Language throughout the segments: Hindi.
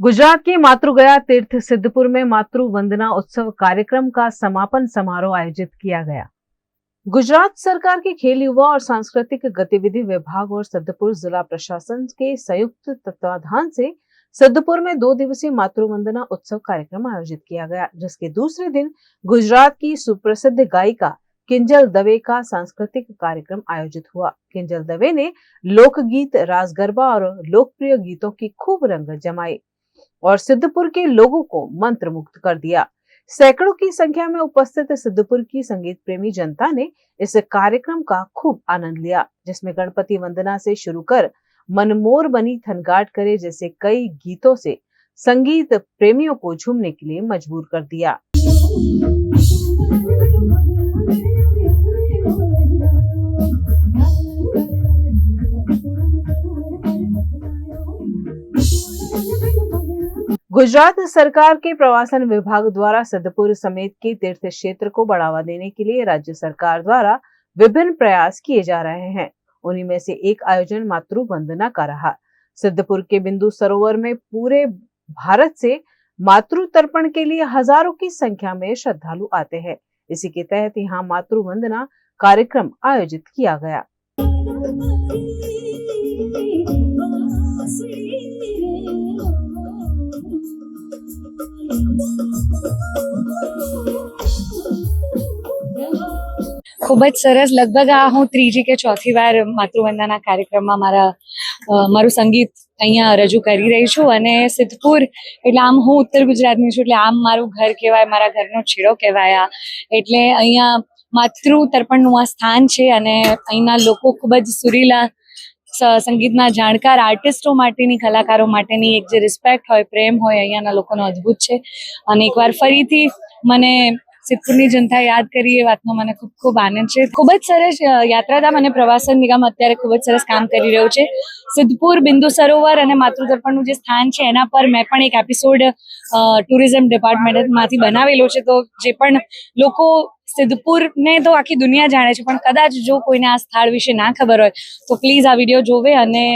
गुजरात के मातृगया तीर्थ सिद्धपुर में मातृ वंदना उत्सव कार्यक्रम का समापन समारोह आयोजित किया गया। गुजरात सरकार के खेल, युवा और सांस्कृतिक गतिविधि विभाग और सिद्धपुर जिला प्रशासन के संयुक्त तत्वाधान से सिद्धपुर में 2 दिवसीय मातृ वंदना उत्सव कार्यक्रम आयोजित किया गया, जिसके दूसरे दिन गुजरात की सुप्रसिद्ध गायिका किंजल दवे का सांस्कृतिक कार्यक्रम आयोजित हुआ। किंजल दवे ने लोकगीत, रास गरबा और लोकप्रिय गीतों की खूब रंगत जमाई और सिद्धपुर के लोगों को मंत्र मुग्ध कर दिया। सैकड़ों की संख्या में उपस्थित सिद्धपुर की संगीत प्रेमी जनता ने इस कार्यक्रम का खूब आनंद लिया, जिसमें गणपति वंदना से शुरू कर मनमोर बनी थनगाट करे जैसे कई गीतों से संगीत प्रेमियों को झूमने के लिए मजबूर कर दिया। गुजरात सरकार के प्रवासन विभाग द्वारा सिद्धपुर समेत के तीर्थ क्षेत्र को बढ़ावा देने के लिए राज्य सरकार द्वारा विभिन्न प्रयास किए जा रहे हैं। उन्हीं में से एक आयोजन मातृ वंदना का रहा। सिद्धपुर के बिंदु सरोवर में पूरे भारत से मातृ तर्पण के लिए हजारों की संख्या में श्रद्धालु आते हैं। इसी के तहत यहाँ मातृ वंदना कार्यक्रम आयोजित किया गया। खूब ज सरस। लगभग आ हूँ त्रीजी के चौथी वार मातृवंदना कार्यक्रम में मारू संगीत अहींया रजू करी रही छूं અને સિદ્ધપુર એટલે આમ હું ઉત્તર ગુજરાતની છું એટલે આમ મારું ઘર કહેવાય, મારા ઘરનો છેડો કહેવાય આ, એટલે અહીંયા માતૃ તર્પણનું આ સ્થાન છે અને અહીંના લોકો ખૂબ જ સુરીલા સંગીતના જાણકાર આર્ટિસ્ટો માટેની, કલાકારો માટેની એક જે રિસ્પેક્ટ હોય, પ્રેમ હોય અહીંયાના લોકોનો અદ્ભુત છે અને એકવાર ફરીથી મને સિદ્ધપુરની जनता याद करी એ વાતનો મને ખૂબ ખૂબ આનંદ છે। ખૂબ જ સરસ યાત્રાધામ અને પ્રવાસન નિગમ અત્યારે ખૂબ જ સરસ કામ કરી રહ્યું છે। સિદ્ધપુર બિંદુ સરોવર અને માતૃતર્પણનું જે સ્થાન છે એના પર મેં પણ એક એપિસોડ ટુરિઝમ ડિપાર્ટમેન્ટમાંથી બનાવેલો છે। તો જે પણ લોકો સિદ્ધપુરને તો આખી દુનિયા જાણે છે, પણ કદાચ જો કોઈને આ સ્થળ વિશે ના ખબર હોય તો પ્લીઝ આ વિડીયો જોવે। અને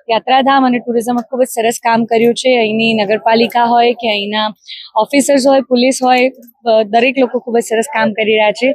યાત્રાધામ અને ટુરિઝમે ખૂબ જ સરસ કામ કર્યું છે। અહીંની નગરપાલિકા હોય કે અહીંના ઓફિસર્સ હોય, પોલીસ હોય, દરેક લોકો ખૂબ જ સરસ કામ કરી રહ્યા છે।